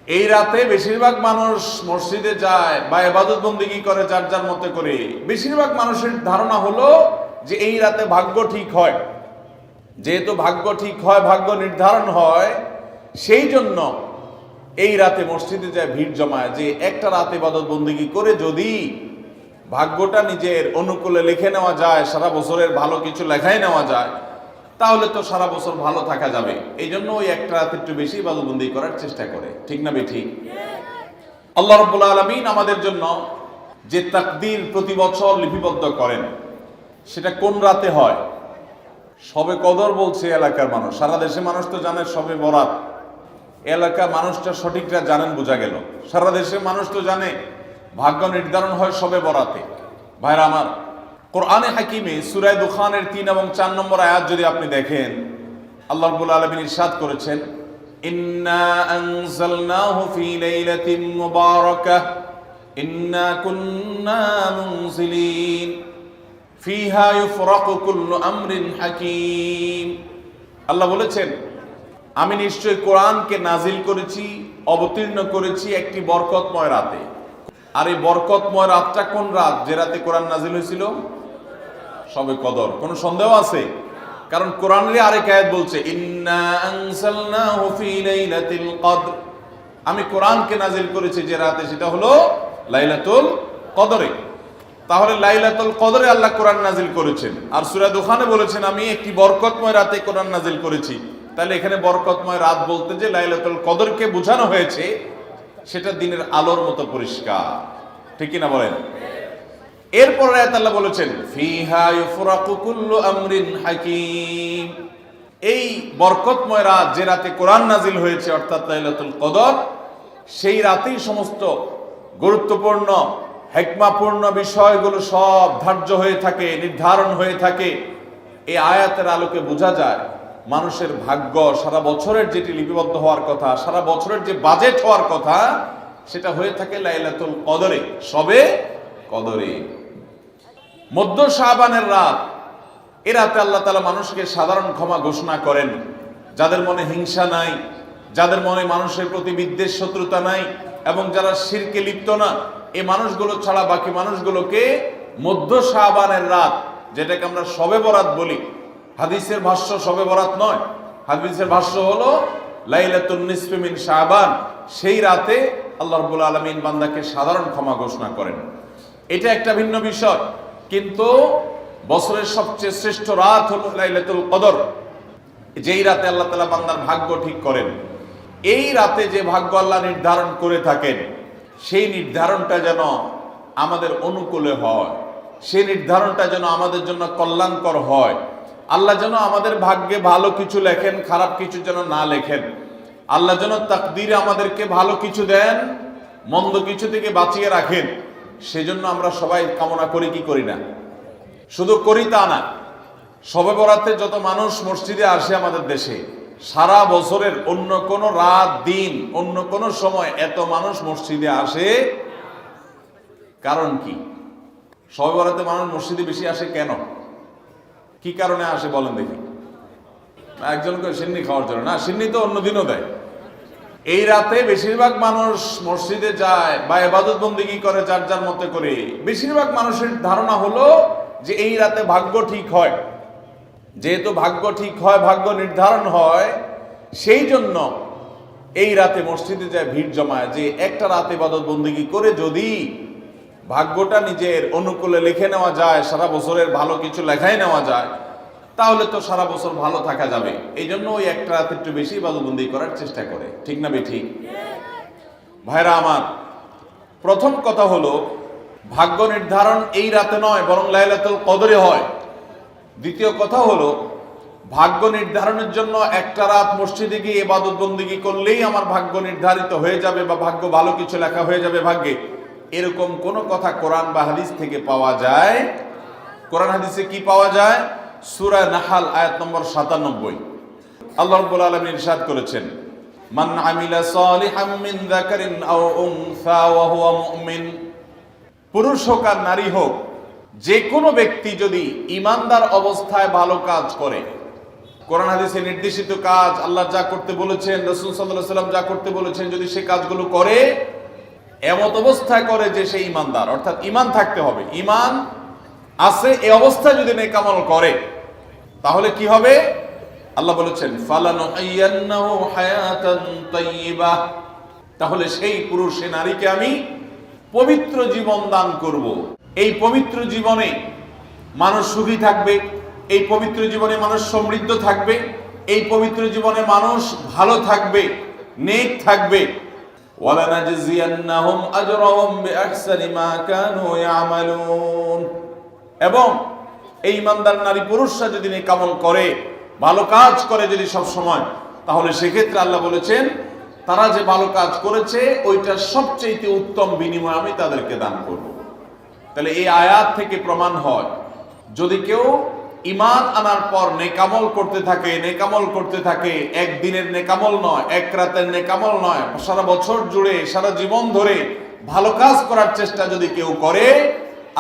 এই রাতে বেশিরভাগ মানুষ মসজিদে যায় বা ইবাদত বন্দেগী করে যার যার মতে করে। বেশিরভাগ মানুষের ধারণা হলো যে এই রাতে ভাগ্য ঠিক হয়। যেহেতু ভাগ্য ঠিক হয়, ভাগ্য নির্ধারণ হয়, সেই জন্য এই রাতে মসজিদে যায়, ভিড় জমায় যে একটা রাত ইবাদত বন্দেগী করে যদি ভাগ্যটা নিজের অনুকূলে লিখে নেওয়া যায়, সারা বছরের ভালো কিছু লেখাই নেওয়া যায়, তাহলে তো সারা বছর ভালো থাকা যাবে। এই জন্য ওই একটা রাত একটু বেশি ইবাদতবন্দি করার চেষ্টা করে। ঠিক না বেঠিক? আল্লাহ রাব্বুল আলামিন আমাদের জন্য যে তাকদীর প্রতি বছর লিপিবদ্ধ করেন, সেটা কোন রাতে হয়? শবে কদর বলছে এলাকার মানুষ। সারা দেশের মানুষ তো জানে শবে বরাত। এলাকার মানুষটা সঠিকটা জানেন, বোঝা গেল। সারা দেশের মানুষ তো জানে ভাগ্য নির্ধারণ হয় শবে বরাতে। ভাইরা আমার, কোরআনে হাকিমে সূরা দুখানের 3 এবং 4 নম্বর আয়াত যদি আপনি দেখেন, আল্লাহ রাব্বুল আলামিন ইরশাদ করেছেন, ইন্না আনজালনাহু ফি লাইলাতিন মুবারাকাহ ইন্না কুন্না মুনজিলিন ফিহা ইউফরাকু কুল্লু আমরিন হাকিম। আল্লাহ বলেছেন, আমি নিশ্চয় কোরআনকে নাজিল করেছি, অবতীর্ণ করেছি একটি বরকতময় রাতে। আর এই বরকতময় রাতটা কোন রাত? যে রাতে কোরআন নাজিল হয়েছিল? শবে কদর। কোন সন্দেহ আছে? কারণ কোরআনের আরেক আয়াত বলছে, ইন্না আনজালনাহু ফি লাইলাতিল কদর, আমি কোরআনকে নাজিল করেছি যে রাতে, সেটা হলো লাইলাতুল কদরে। তাহলে লাইলাতুল কদরে আল্লাহ কোরআন নাজিল করেছেন। আর সূরা দুখানে বলেছেন, আমি একটি বরকতময় রাতে কোরআন নাজিল করেছি। তাহলে এখানে বরকতময় রাত বলতে যে লাইলাতুল কদরকে বোঝানো হয়েছে, সেটা দিনের আলোর মতো পরিষ্কার। ঠিক কি না বলেন? এরপর আয়াত আল্লাহ বলেছেন, ফিহা ইউফরাকু কুল্লু আমরিন হাকিম, এই বরকতময় রাত যে রাতে কোরআন নাজিল হয়েছে, অর্থাৎ লাইলাতুল কদর, সেই রাতেই সমস্ত গুরুত্বপূর্ণ হিকমাপূর্ণ বিষয়গুলো সব ধার্য হয়ে থাকে, নির্ধারণ হয়ে থাকে। এই আয়াতের আলোকে বোঝা যায় মানুষের ভাগ্য সারা বছরের যেটি লিপিবদ্ধ হওয়ার কথা, সারা বছরের যে বাজেট হওয়ার কথা, সেটা হয়ে থাকে লাইলাতুল কদরে, শবে কদরে। মধ্য শাবানের রাত, এ রাতে আল্লাহ তাআলা মানুষকে সাধারণ ক্ষমা ঘোষণা করেন। যাদের মনে হিংসা নাই, যাদের মনে মানুষের প্রতি বিদ্বেষ শত্রুতা নাই, এবং যারা শিরকে লিপ্ত না, এই মানুষগুলো ছাড়া বাকি মানুষগুলোকে মধ্য শাবানের রাত, যেটাকে আমরা শবে বরাত বলি, হাদিসের ভাষ্য শবে বরাত নয়, হাদিসের ভাষ্য হলো লাইলাতুন নিসফি মিন শাবান, সেই রাতে আল্লাহ রাব্বুল আলামিন বান্দাকে সাধারণ ক্ষমা ঘোষণা করেন। এটা একটা ভিন্ন বিষয়, কিন্তু বছরের সবচেয়ে শ্রেষ্ঠ রাত হলো লাইলাতুল কদর, যেই রাতে আল্লাহ তাআলা বান্দার ভাগ্য ঠিক করেন। এই রাতে যে ভাগ্য আল্লাহ নির্ধারণ করে থাকেন, সেই নির্ধারণটা যেন আমাদের অনুকূলে হয়, সেই নির্ধারণটা যেন আমাদের জন্য কল্যাণকর হয়। আল্লাহ যেন আমাদের ভাগ্যে ভালো কিছু লেখেন, খারাপ কিছু যেন না লেখেন। আল্লাহ যেন তাকদীরে আমাদেরকে ভালো কিছু দেন, মন্দ কিছু থেকে বাঁচিয়ে রাখেন। সেজন্য আমরা সবাই কামনা করি কি করি না? শুধু করি তা না, শবে বরাতে যত মানুষ মসজিদে আসে আমাদের দেশে, সারা বছরের অন্য কোন রাত, দিন, অন্য কোন সময় এত মানুষ মসজিদে আসে, কারণ কি? শবে বরাতে মানুষ মসজিদে বেশি আসে কেন? কি কারণে আসে বলেন দেখি? একজনকে সিন্নি খাওয়ার জন্য না, সিন্নি তো অন্য দিনও দেয়। এই রাতে বেশিরভাগ মানুষ মসজিদে যায় বা ইবাদত বন্দেগী করে যার যার মতে করে। বেশিরভাগ মানুষের ধারণা হলো যে এই রাতে ভাগ্য ঠিক হয়। যেহেতু ভাগ্য ঠিক হয়, ভাগ্য নির্ধারণ হয়, সেই জন্য এই রাতে মসজিদে যায়, ভিড় জমায় যে একটা রাত ইবাদত বন্দেগী করে যদি ভাগ্যটা নিজের অনুকূলে লিখে নেওয়া যায়, সারা বছরের ভালো কিছু লেখাই নেওয়া যায়, তাহলে তো সারা বছর ভালো থাকা যাবে। এই জন্য ওই একটা রাত একটু বেশি ইবাদতবন্দি করার চেষ্টা করে। ঠিক না বেঠিক? ভাইরা আমার, প্রথম কথা হলো ভাগ্য নির্ধারণ এই রাতে নয়, বরং লাইলাতুল কদরে হয়। দ্বিতীয় কথা হলো ভাগ্য নির্ধারণের জন্য একটা রাত মসজিদে গিয়ে ইবাদত বন্দেগী করলেই আমার ভাগ্য নির্ধারিত হয়ে যাবে বা ভাগ্য ভালো কিছু লেখা হয়ে যাবে ভাগ্যে, এরকম কোন কথা কোরআন বা হাদিস থেকে পাওয়া যায়? কোরআন হাদিসে কি পাওয়া যায়? সূরা নাহাল আয়াত নম্বর 97, আল্লাহ রাব্বুল আলামিন ইরশাদ করেছেন, মান আমিলা সালিহাম মিন যাকারিন আও উনসা ওয়া হুয়া মুমিন, পুরুষ হোক আর নারী হোক, যে কোনো ব্যক্তি যদি ঈমানদার অবস্থায় ভালো কাজ করে, কোরআন হাদিসে নির্দেশিত কাজ, আল্লাহ যা করতে বলেছেন, রাসূল সাল্লাল্লাহু আলাইহি ওয়াসাল্লাম যা করতে বলেছেন, যদি সে কাজগুলো করে, এমত অবস্থায় করে যে সে ঈমানদার, অর্থাৎ ঈমান থাকতে হবে, ঈমান আছে এই অবস্থায় যদি নেক আমল করে, তাহলে কি হবে? আল্লাহ বলেছেন ফালানুহিয়ান্নাহু হায়াতান তাইয়্যিবাহ, তাহলে সেই পুরুষ সে নারীকে আমি পবিত্র জীবন দান করব। এই পবিত্র জীবনে মানুষ সুখী থাকবে, এই পবিত্র জীবনে মানুষ সমৃদ্ধ থাকবে, এই পবিত্র জীবনে মানুষ ভালো থাকবে, নেক থাকবে। ওয়ালানাজজিয়ান্নাহুম আজরাহুম বিআহসানি মা কানু ইয়ামালুন, এবং এই ঈমানদার নারী পুরুষরা যদি নেক আমল করে, ভালো কাজ করে যদি সব সময়, তাহলে সেক্ষেত্রে আল্লাহ বলেছেন তারা যে ভালো কাজ করেছে ওইটার সবচেয়ে উত্তম বিনিময় আমি তাদেরকে দান করব। তাহলে এই আয়াত থেকে প্রমাণ হয়, যদি কেউ ঈমান আনার পর নেকামল করতে থাকে, নেকামল করতে থাকে, একদিনের নেকামল নয়, এক রাতের নেকামল নয়, সারা বছর জুড়ে, সারা জীবন ধরে ভালো কাজ করার চেষ্টা যদি কেউ করে,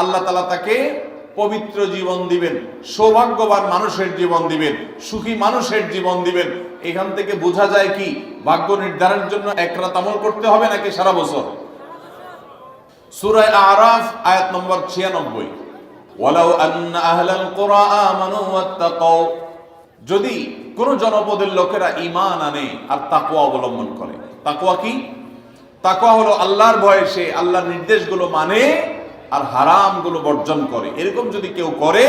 আল্লাহ তাআলা তাকে পবিত্র জীবন দিবেন, সৌভাগ্যবান মানুষের জীবন দিবেন, সুখী মানুষের জীবন দিবেন। এখান থেকে বোঝা যায় কি, ভাগ্য নির্ধারণের জন্য এক রাত আমল করতে হবে নাকি সারা বছর? সূরা আরাফ আয়াত নম্বর 96, ওয়ালাউ আন্না আহলাল কুরা আমানু ওয়াত্তাকাউ, যদি কোন জনপদের লোকেরা ঈমান আনে আর তাকওয়া অবলম্বন করে। তাকওয়া কি? তাকওয়া হলো আল্লাহর ভয়ে সে আল্লাহর নির্দেশগুলো মানে আর হারামগুলো বর্জন করে, এরকম যদি কেউ করে,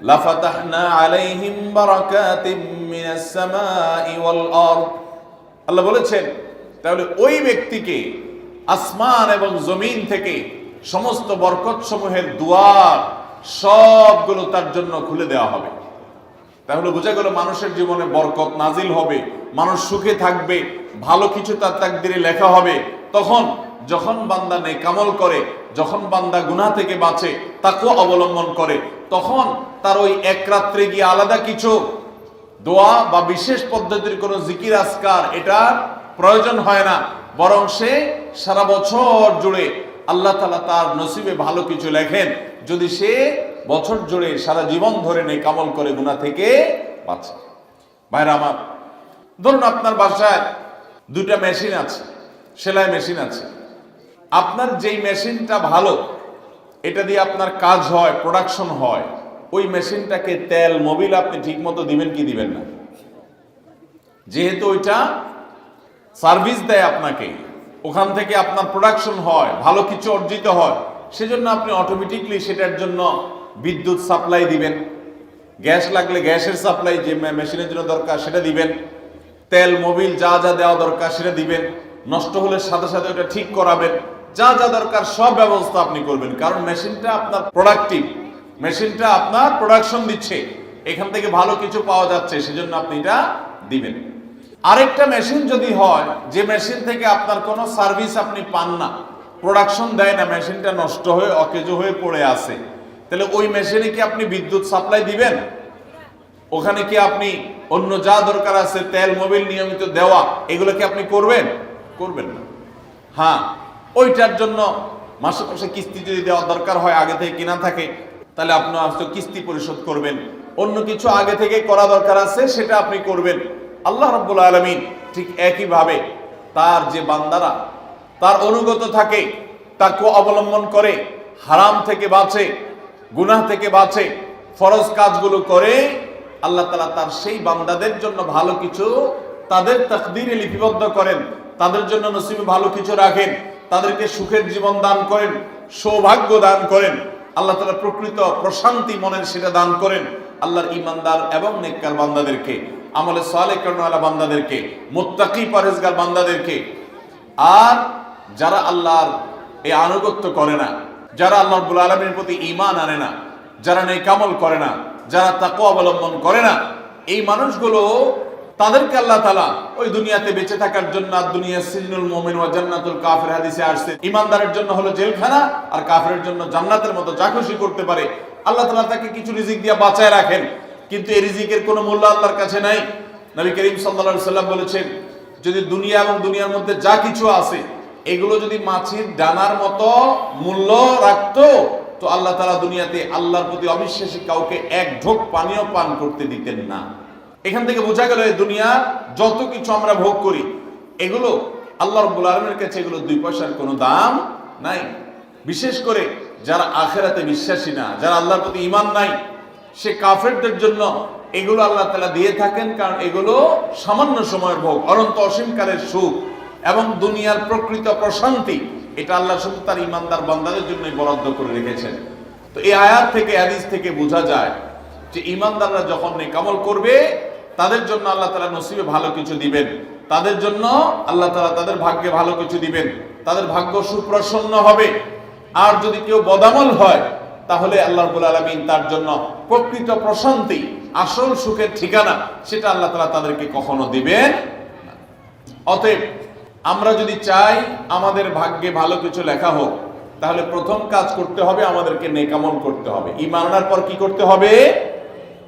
লাফাতাহনা আলাইহিম বারাকাতিম মিনাস সামাই ওয়াল আরদ, আল্লাহ বলেছেন তাহলে ওই ব্যক্তিকে আসমান এবং জমিন থেকে সমস্ত বরকত সমূহের দুয়ার সবগুলো তার জন্য খুলে দেওয়া হবে। তাহলে বোঝা গেল মানুষের জীবনে বরকত নাজিল হবে, মানুষ সুখে থাকবে, ভালো কিছু তার তাকদিরে লেখা হবে। তখন যখন বান্দা নেক আমল করে, যখন বান্দা গুনাহ থেকে বাঁচে, তাকওয়া অবলম্বন করে, তখন তার ওই এক রাত্রে গিয়ে আলাদা কিছু দোয়া বা বিশেষ পদ্ধতির কোনো জিকির আজকার এটার প্রয়োজন হয় না, বরং সে সারা বছর জুড়ে আল্লাহ তাআলা তার নসিবে ভালো কিছু লেখেন, যদি সে বছর জুড়ে সারা জীবন ধরে নেক আমল করে গুনাহ থেকে বাঁচে। ভাইরা আমার, ধরুন আপনার বাসায় দুটা মেশিন আছে, সেলাই মেশিন আছে। আপনার যেই মেশিনটা ভালো, এটা দিয়ে আপনার কাজ হয়, প্রোডাকশন হয়, ওই মেশিনটাকে তেল মোবিল আপনি ঠিক মতো দিবেন কি দিবেন না? যেহেতু ওইটা সার্ভিস দেয় আপনাকে, ওখান থেকে আপনার প্রোডাকশন হয়, ভালো কিছু অর্জিত হয়, সেজন্য আপনি অটোমেটিকলি সেটার জন্য বিদ্যুৎ সাপ্লাই দিবেন, গ্যাস লাগলে গ্যাসের সাপ্লাই যে মেশিনের জন্য দরকার সেটা দিবেন, তেল মোবিল যা যা দেওয়া দরকার সেটা দিবেন, নষ্ট হলে সাথে সাথে ওটা ঠিক করাবেন, যা যা দরকার সব ব্যবস্থা আপনি করবেন। কারণ মেশিনটা আপনার প্রোডাক্টিভ, মেশিনটা আপনার প্রোডাকশন দিচ্ছে, এখান থেকে ভালো কিছু পাওয়া যাচ্ছে, সেজন্য আপনি এটা দিবেন। আরেকটা মেশিন যদি হয় যে মেশিন থেকে আপনার কোনো সার্ভিস আপনি পান না, প্রোডাকশন দেয় না, মেশিনটা নষ্ট হয়ে অকেজো হয়ে পড়ে আছে, তাহলে ওই মেশিনে কি আপনি বিদ্যুৎ সাপ্লাই দিবেন? ওখানে কি আপনি অন্য যা দরকার আছে তেল মোবিল নিয়মিত দেওয়া, এগুলো কি আপনি করবেন? করবেন না। হ্যাঁ, ওইটার জন্য মাসে মাসে কিস্তি যদি দেওয়ার দরকার হয়, আগে থেকে কিনা থাকে, তাহলে আপনি হয়তো কিস্তি পরিশোধ করবেন। অন্য কিছু আগে থেকে করা দরকার আছে সেটা আপনি করবেন। আল্লাহ রাব্বুল আলামিন ঠিক একইভাবে তার যে বান্দারা তার অনুগত থাকে, তাকওয়া অবলম্বন করে, হারাম থেকে বাঁচে, গুনাহ থেকে বাঁচে, ফরজ কাজগুলো করে, আল্লাহ তাআলা তার সেই বান্দাদের জন্য ভালো কিছু তাদের তাকদীরে লিপিবদ্ধ করেন, তাদের জন্য নসিবে ভালো কিছু রাখেন, তাদেরকে সুখের জীবন দান করেন, সৌভাগ্য দান করেন, আল্লাহ তাআলা প্রকৃত প্রশান্তি মনের সেটা দান করেন। আল্লাহর ঈমানদার এবং নেককার বান্দাদেরকে, আমলে সালেহ করনেওয়ালা বান্দাদেরকে, মুত্তাকি পরহেজগার বান্দাদেরকে। আর যারা আল্লাহর এই আনুগত্য করে না, যারা আল্লাহ রাব্বুল আলামিনের প্রতি ঈমান আনে না, যারা নেক আমল করে না, যারা তাকওয়া অবলম্বন করে না, এই মানুষগুলো তাদেরকে আল্লাহ তাআলা ওই দুনিয়াতে বেঁচে থাকার জন্য, দুনিয়া সিজনুল মুমিন ওয়া জান্নাতুল কাফির হাদিসে আসছে, ঈমানদারের জন্য হলো জেলখানা আর কাফিরের জন্য জান্নাতের মতো যা খুশি করতে পারে। আল্লাহ তাআলা তাকে কিছু রিজিক দিয়ে বাঁচায় রাখেন, কিন্তু এই রিজিকের কোনো মূল্য আল্লাহর কাছে নাই। নবী করিম সাল্লাল্লাহু আলাইহি সাল্লাম বলেছেন, যদি দুনিয়া এবং দুনিয়ার মধ্যে যা কিছু আছে এগুলো যদি মাছির ডানার মতো মূল্য রাখতো, তো আল্লাহ তাআলা দুনিয়াতে আল্লাহর প্রতি অবিশ্বাসী কাউকে এক ঢোক পানিও পান করতে দিতেন না। এখান থেকে বোঝা গেল এই দুনিয়ার যত কিছু আমরা ভোগ করি এগুলো আল্লাহ রাব্বুল আলামিনের কাছে এগুলো 2 পয়সার কোনো দাম নাই। বিশেষ করে যারা আখিরাতে বিশ্বাসী না, যারা আল্লাহর প্রতি ঈমান নাই, সে কাফেরদের জন্য এগুলো আল্লাহ তাআলা দিয়ে থাকেন, কারণ এগুলো সামান্য সময়ের ভোগ, অনন্ত অসীমকালের সুখ এবং দুনিয়ার প্রকৃত প্রশান্তি এটা আল্লাহ শুধু তার ঈমানদার বান্দাদের জন্যই বরাদ্দ করে রেখেছেন। তো এই আয়াত থেকে, হাদিস থেকে বোঝা যায় যে ঈমানদাররা যখন নেক আমল করবে তাদের জন্য আল্লাহ তাআলা নসিবে ভালো কিছু দিবেন, তাদের জন্য আল্লাহ তাআলা তাদের ভাগ্যে ভালো কিছু দিবেন, তাদের ভাগ্য সুপ্রসন্ন হবে। আর যদি কেউ বদামল হয় তাহলে আল্লাহ রাব্বুল আলামিন তার জন্য প্রকৃত প্রশান্তি, আসল সুখের ঠিকানা সেটা আল্লাহ তাআলা তাদেরকে কখনো দিবেন না। অতএব আমরা যদি চাই আমাদের ভাগ্যে ভালো কিছু লেখা হোক, তাহলে প্রথম কাজ করতে হবে আমাদেরকে নেক আমল করতে হবে। ঈমান আনার পর কি করতে হবে?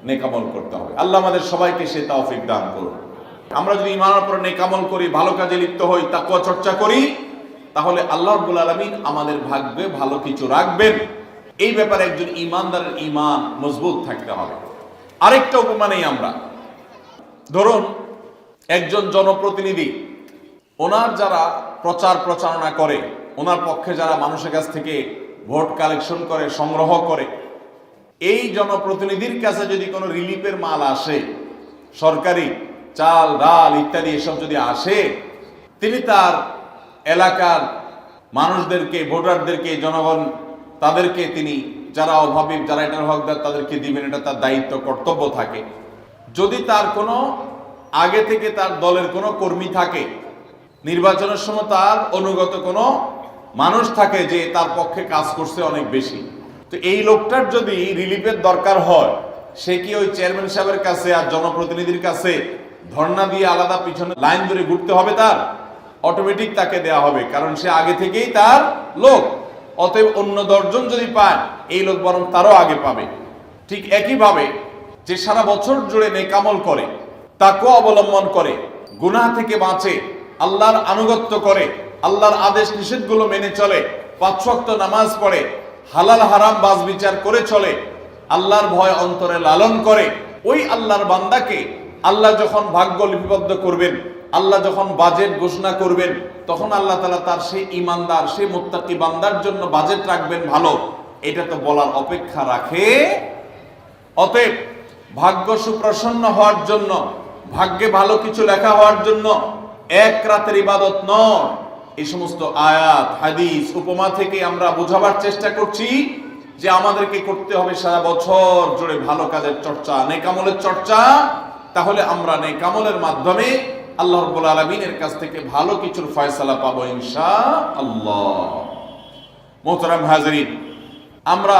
নেক আমল করতে হবে। আল্লাহ আমাদের সবাইকে সে তৌফিক দান করুন। আমরা যদি ঈমান আনার পর নেক আমল করি, ভালো কাজে লিপ্ত হই, তাকওয়া চর্চা করি, তাহলে আল্লাহ রাব্বুল আলামিন আমাদের ভাগ্যে ভালো কিছু রাখবেন। এই ব্যাপারে একজন ঈমানদারের ঈমান মজবুত থাকতে হবে। আরেকটা উপমা নেই আমরা। ধরুন একজন জনপ্রতিনিধি, ওনার যারা প্রচার প্রচারণা করে, ওনার পক্ষে যারা মানুষের কাছ থেকে ভোট কালেকশন করে, সংগ্রহ করে, এই জনপ্রতিনিধির কাছে যদি কোনো রিলিফের মাল আসে, সরকারি চাল ডাল ইত্যাদি এসব যদি আসে, তিনি তার এলাকার মানুষদেরকে, ভোটারদেরকে, জনগণ তাদেরকে তিনি যারা অভাবী, যারা এটার হকদার তাদেরকে দিবেন, এটা তার দায়িত্ব কর্তব্য থাকে। যদি তার কোনো আগে থেকে তার দলের কোনো কর্মী থাকে, নির্বাচনের সময় তার অনুগত কোনো মানুষ থাকে যে তার পক্ষে কাজ করছে অনেক বেশি, তো এই লোকটার যদি রিলিফের দরকার হয়, সে কি ওই চেয়ারম্যান সাহেবের কাছে আর জনপ্রতিনিধির কাছে ধর্ণা দিয়ে আলাদা পিছনে লাইন ধরে ঘুরতে হবে? তার অটোমেটিক তাকে দেয়া হবে, কারণ সে আগে থেকেই তার লোক। অতএব অন্য 10 জন যদি পায়, এই লোক বরং তারও আগে পাবে। ঠিক একইভাবে যে সারা বছর জুড়ে নেক আমল করে, তাকওয়া অবলম্বন করে, গুনাহ থেকে বাঁচে, আল্লাহর আনুগত্য করে, আল্লাহর আদেশ নিষেধগুলো মেনে চলে, 5 ওয়াক্ত নামাজ পড়ে, হালাল হারাম বাজ বিচার করে চলে, আল্লাহর ভয় অন্তরে লালন করে, ওই আল্লাহর বান্দাকে আল্লাহ যখন ভাগ্য লিপিবদ্ধ করবেন, আল্লাহ যখন বাজেট ঘোষণা করবেন, তখন আল্লাহ তাআলা তার সেই ঈমানদার, সেই মুত্তাকি বান্দার জন্য বাজেট রাখবেন ভালো, এটা তো বলার অপেক্ষা রাখে। অতএব ভাগ্য সুপ্রসন্ন হওয়ার জন্য, ভাগ্যে ভালো কিছু লেখা হওয়ার জন্য এক রাতের ইবাদত নয়। এই সমস্ত আয়াত, হাদিস, উপমা থেকে আমরা বোঝাবার চেষ্টা করছি যে আমাদেরকে করতে হবে সারা বছর জুড়ে ভালো কাজের চর্চা, নেক আমলের চর্চা। তাহলে আমরা নেক আমলের মাধ্যমে আল্লাহ রাব্বুল আলামিনের কাছ থেকে ভালো কিছুর ফয়সালা পাবো ইনশাআল্লাহ। মোহতারাম হাজরিন, আমরা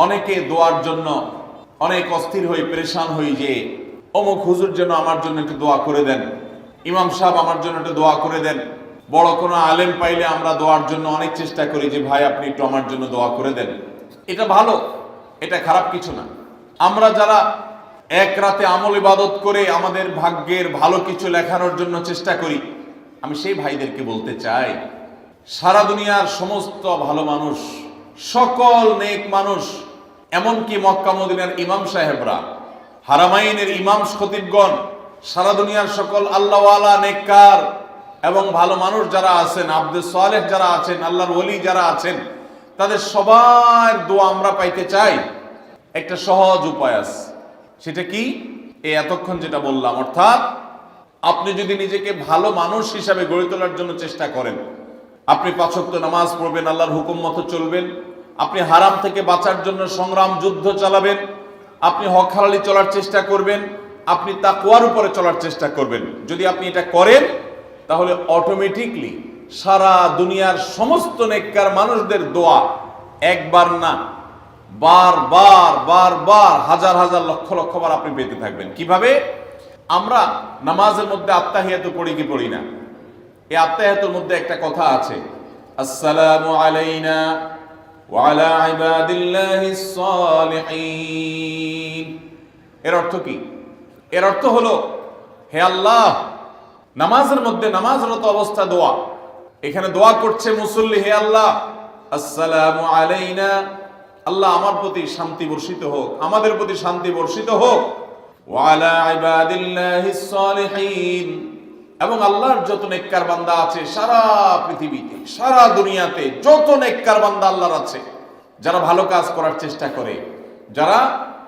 অনেকে দোয়ার জন্য অনেক অস্থির হই, পেরেশান হই যে অমুক হুজুর যেন আমার জন্য একটু দোয়া করে দেন, ইমাম সাহেব আমার জন্য একটু দোয়া করে দেন। বড় কোনো আলেম পাইলে আমরা দোয়ার জন্য অনেক চেষ্টা করি যে ভাই আপনি একটু আমার জন্য দোয়া করে দেন। এটা ভালো, এটা খারাপ কিছু না। আমরা যারা এক রাতে আমল ইবাদত করে আমাদের ভাগ্যের ভালো কিছু লেখানোর জন্য চেষ্টা করি, আমি সেই ভাইদেরকে বলতে চাই, সারা দুনিয়ার সমস্ত ভালো মানুষ, সকল নেক মানুষ, এমনকি মক্কা মদিনার ইমাম সাহেবরা, হারামাইনের ইমাম খতিবগণ, সারা দুনিয়ার সকল আল্লাহওয়ালা, নেককার এবং ভালো মানুষ যারা আছেন, আব্দে সালেহ যারা আছেন, আল্লাহর ওলি যারা আছেন, তাদের সবার দোয়া আমরা পাইতে চাই। একটা সহজ উপায় আছে, সেটা কি? এই এতক্ষণ যেটা বললাম, অর্থাৎ আপনি যদি নিজেকে ভালো মানুষ হিসাবে গড়ে তোলার জন্য চেষ্টা করেন, আপনি 5 ওয়াক্ত নামাজ পড়বেন, আল্লাহর হুকুম মতো চলবেন, আপনি হারাম থেকে বাঁচার জন্য সংগ্রাম যুদ্ধ চালাবেন, আপনি হক হালালি চলার চেষ্টা করবেন, আপনি তাকওয়ার উপরে চলার চেষ্টা করবেন। যদি আপনি এটা করেন, তাহলে অটোমেটিকলি সারা দুনিয়ার সমস্ত নেককার মানুষদের দোয়া একবার না, বারবার বারবার, হাজার হাজার লক্ষ লক্ষ বার আপনি পেতে থাকবেন। কিভাবে? আমরা নামাজের মধ্যে আত্তাহিয়াতু পড়ি কি পড়ি না? এই আত্তাহিয়াতুর মধ্যে একটা কথা আছে, আসসালামু আলাইনা ওয়া আলা ইবাদিল্লাহিস সালিহিন। এর অর্থ কি? এর অর্থ হলো, হে আল্লাহ, নামাজের মধ্যে নামাজরত অবস্থা দোয়া, এখানে দোয়া করছে মুসল্লি, হে আল্লাহ, আসসালামু আলাইনা, আল্লাহ আমার প্রতি শান্তি বর্ষিত হোক, আমাদের প্রতি শান্তি বর্ষিত হোক, ওয়া আলা ইবাদিল্লাহিস সালিহিন, এবং আল্লাহর যত নেককার বান্দা আছে সারা পৃথিবীতে, সারা দুনিয়াতে যত নেককার বান্দা আল্লাহর আছে, যারা ভালো কাজ করার চেষ্টা করে, যারা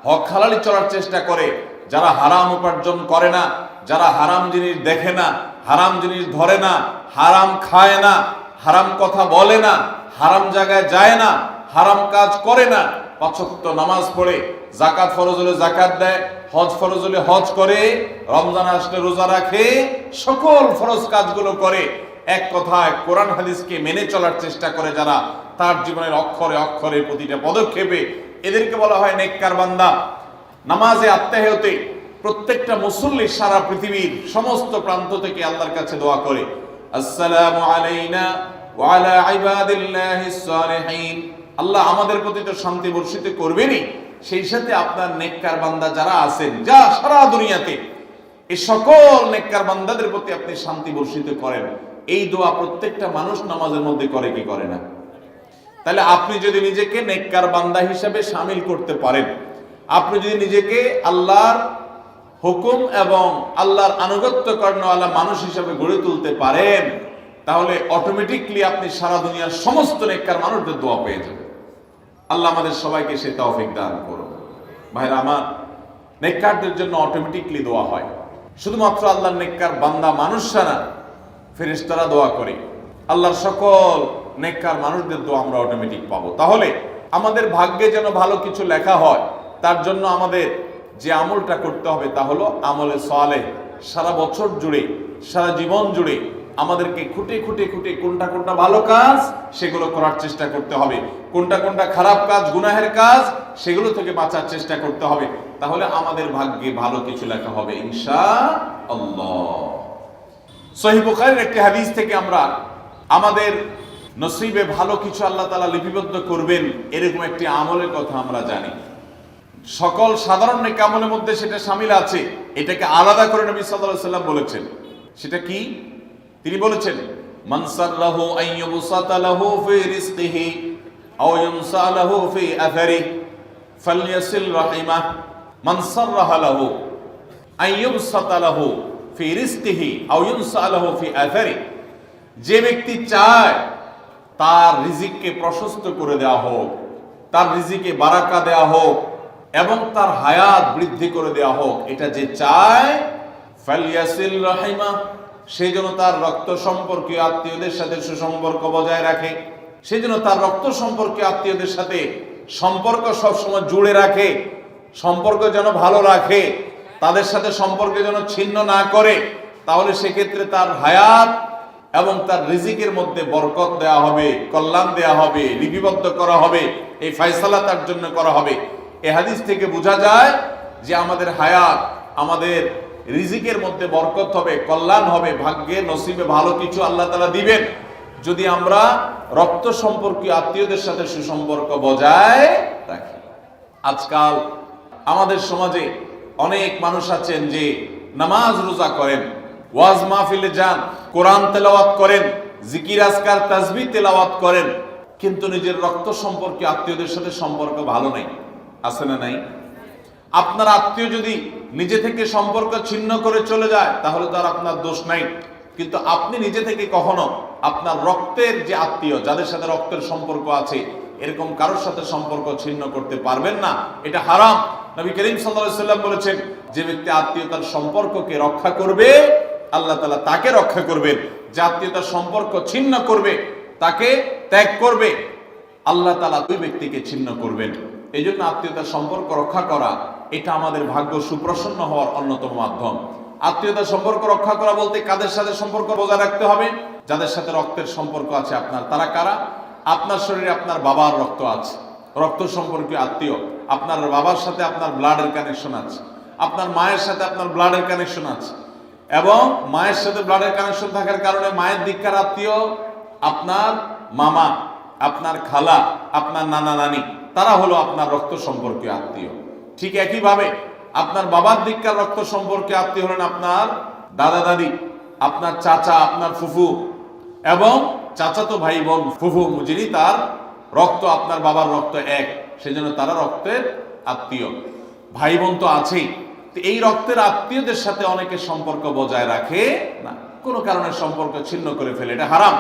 হক হালালি চলার চেষ্টা করে, যারা হারাম উপার্জন করে না, যারা হারাম জিনিস দেখে না, হারাম জিনিস ধরে না, হারাম খায় না, হারাম কথা বলে না, হারাম জায়গায় যায় না, হারাম কাজ করে না, ৫ ওয়াক্ত নামাজ পড়ে, যাকাত ফরজ হলে যাকাত দেয়, হজ ফরজ হলে হজ করে, রমজান আসলে রোজা রাখে, সকল ফরজ কাজগুলো করে, এক কথায় কোরআন হাদিসকে মেনে চলার চেষ্টা করে যারা, তার জীবনের অক্ষরে অক্ষরে প্রতিটা পদক্ষেপে, এদেরকে বলা হয় নেককার বান্দা। নামাজে আত্মাহিয়তে প্রত্যেকটা মুসল্লি সারা পৃথিবীর সমস্ত প্রান্ত থেকে আল্লাহর কাছে দোয়া করে, আসসালামু আলাইনা ওয়া আলা ইবাদিল্লাহিস সালিহিন, আল্লাহ আমাদের প্রতি তো শান্তি বর্ষিত করবেনই, সেই সাথে আপনার নেককার বান্দা যারা আছেন, যা সারা দুনিয়াতে, এই সকল নেককার বান্দাদের প্রতি আপনি শান্তি বর্ষিত করেন। এই দোয়া প্রত্যেকটা মানুষ নামাজের মধ্যে করে কি করে না? তাহলে আপনি যদি নিজেকে নেককার বান্দা হিসাবে শামিল করতে পারেন, আপনি যদি নিজেকে আল্লাহর হুকুম এবং আল্লাহর আনুগত্য করানোওয়ালা মানুষ হিসাবে গড়ে তুলতে পারেন, তাহলে অটোমেটিকলি আপনি সারা দুনিয়ার সমস্ত নেককার মানুষদের দোয়া পেয়ে যাবেন। আল্লাহ আমাদের সবাইকে সে তৌফিক দান করুন। ভাইরা আমার, নেককারদের জন্য অটোমেটিকলি দোয়া হয়। শুধুমাত্র আল্লাহর নেককার বান্দা মানুষরা না, ফেরেশতারা দোয়া করে। আল্লাহর সকল নেককার মানুষদের দোয়া আমরা অটোমেটিক পাবো। তাহলে আমাদের ভাগ্যে যেন ভালো কিছু লেখা হয়, তার জন্য আমাদের যে আমলটা করতে হবে তা হলো আমলে সালেহ। সারা বছর জুড়ে, সারা জীবন জুড়ে আমাদেরকে খুঁটে খুঁটে খুঁটে কোনটা কোনটা ভালো কাজ সেগুলো করার চেষ্টা করতে হবে, কোনটা কোনটা খারাপ কাজ, গুনাহের কাজ, সেগুলো থেকে বাঁচার চেষ্টা করতে হবে। তাহলে আমাদের ভাগ্যে ভালো কিছু লেখা হবে ইনশাআল্লাহ। সহিহ বুখারীর একটি হাদিস থেকে আমরা আমাদের নসিবে ভালো কিছু আল্লাহ তাআলা লিপিবদ্ধ করবেন এরকম একটি আমলের কথা আমরা জানি। সকল সাধারণ নেক আমলের মধ্যে সেটা শামিল আছে, এটাকে আলাদা করে নবী সাল্লাল্লাহু আলাইহি ওয়াসাল্লাম বলেছেন। সেটা কি? তিনি বলেছেন, মান সাররাহু আইয়ুবসাতা লাহু ফি রিজকিহি আও ইউনসা লাহু ফি আথারিহি ফালইয়াসিল রাহিমাহ। মান সাররাহা লাহু আইয়ুবসাতা লাহু ফি রিজকিহি আও ইউনসা লাহু ফি আথারিহি, যে ব্যক্তি চায় তার রিজিককে প্রশস্ত করে দেওয়া হোক, তার রিজিকে বারাকা দেওয়া হোক এবং তার হায়াত বৃদ্ধি করে দেওয়া হোক, এটা যে চায়, ফালইয়াসিল রাহিমাহ, সে যেন তার রক্ত সম্পর্কীয় আত্মীয়দের সাথে সুসম্পর্ক বজায় রাখে, সে যেন তার রক্ত সম্পর্কীয় আত্মীয়দের সাথে সম্পর্ক সবসময় জুড়ে রাখে, সম্পর্ক যেন ভালো রাখে, তাদের সাথে সম্পর্ক যেন ছিন্ন না করে। তাহলে সেক্ষেত্রে তার হায়াত এবং তার রিজিকের মধ্যে বরকত দেওয়া হবে, কল্যাণ দেওয়া হবে, লিপিবদ্ধ করা হবে, এই ফয়সালা তার জন্য করা হবে। এই হাদিস থেকে বোঝা যায় যে আমাদের হায়াত, আমাদের রিজিকের মধ্যে বরকত হবে, কল্যাণ হবে, ভাগ্যে নসিবে ভালো কিছু আল্লাহ তাআলা দিবেন যদি আমরা রক্ত সম্পর্কীয় আত্মীয়দের সাথে সুসম্পর্ক বজায় রাখি। আজকাল আমাদের সমাজে অনেক মানুষ আছেন যে নামাজ রোজা করেন, ওয়াজ মাহফিলে যান, কোরআন তেলাওয়াত করেন, জিকির আজকার তাসবিহ তেলাওয়াত করেন, কিন্তু নিজের রক্ত সম্পর্কীয় আত্মীয়দের সাথে সম্পর্ক ভালো নাই। আছে না নাই? আপনার আত্মীয় যদি নিজে থেকে সম্পর্ক ছিন্ন করে চলে যায় তাহলে তো আর আপনার দোষ নাই, কিন্তু আপনি নিজে থেকে কখনো আপনার রক্তের যে আত্মীয়, যাদের সাথে রক্তের সম্পর্ক আছে, এরকম কারোর সাথে সম্পর্ক ছিন্ন করতে পারবেন না। এটা হারাম। নবী করিম সাল্লাল্লাহু আলাইহি ওয়াসাল্লাম বলেছেন, যে ব্যক্তি আত্মীয়তার সম্পর্ককে রক্ষা করবে আল্লাহ তাআলা তাকে রক্ষা করবেন, যে আত্মীয়তার সম্পর্ক ছিন্ন করবে, তাকে ত্যাগ করবে, আল্লাহ তাআলা ওই ব্যক্তিকে ছিন্ন করবেন। এই জন্য আত্মীয়তার সম্পর্ক রক্ষা করা এটা আমাদের ভাগ্য সুপ্রসন্ন হওয়ার অন্যতম মাধ্যম। আত্মীয়তার সম্পর্ক রক্ষা করা বলতে কাদের সাথে সম্পর্ক বজায় রাখতে হবে? যাদের সাথে রক্তের সম্পর্ক আছে আপনার। তারা কারা? আপনার শরীরে আপনার বাবার রক্ত আছে, রক্ত সম্পর্কীয় আত্মীয়। আপনার বাবার সাথে আপনার ব্লাডের কানেকশন আছে, আপনার মায়ের সাথে আপনার ব্লাডের কানেকশন আছে, এবং মায়ের সাথে ব্লাডের কানেকশন থাকার কারণে মায়ের দিককার আত্মীয় আপনার মামা, আপনার খালা, আপনার নানা নানি, তারা হলো আপনার রক্ত সম্পর্কীয় আত্মীয়। ঠিক একইভাবে আপনার বাবার দিককার রক্ত সম্পর্কীয় আত্মীয় হলেন আপনার দাদা দাদি, আপনার চাচা, আপনার ফুফু এবং চাচাতো ভাই বোন, ফুফু যিনি তার রক্ত আপনার বাবার রক্ত এক, সেজন্য তারা রক্তের আত্মীয়। ভাই বোন তো আছেই, তো এই রক্তের আত্মীয়দের সাথে অনেকে সম্পর্ক বজায় রাখে না, কোনো কারণে সম্পর্ক ছিন্ন করে ফেলে, এটা হারাম।